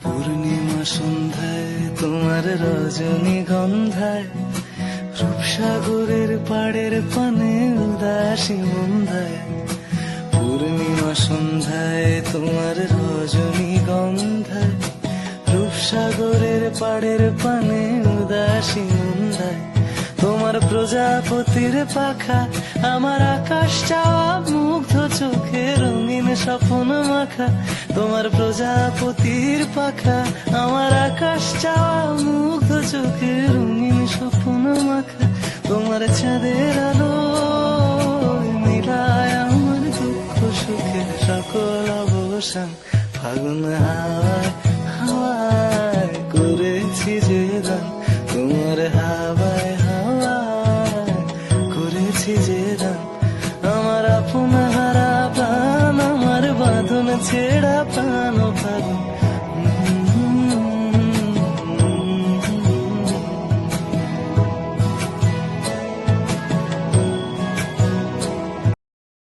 পূর্ণিমা সন্ধ্যায় তোমার রজনীগন্ধায়, রূপসাগরের পাড়ের পানে উদাসী মন্দায়। পূর্ণিমা সন্ধ্যায় তোমার রজনীগন্ধায়, রূপসাগরের পাড়ের পানে উদাসী মন্দায়। তোমার প্রজাপতির পাখা আমার আকাশ চাওয়া মুগ্ধ চোখে রঙিন স্বপ্ন মাখা। তোমার প্রজাপতির পাখা আমার আকাশ চাওয়া মুগ্ধ চোখে রঙিন স্বপ্ন মাখা। তোমার চাঁদের আলো মিলায় আমার দুঃখ সুখে সকল অবসান ফাগুন হাওয়ায়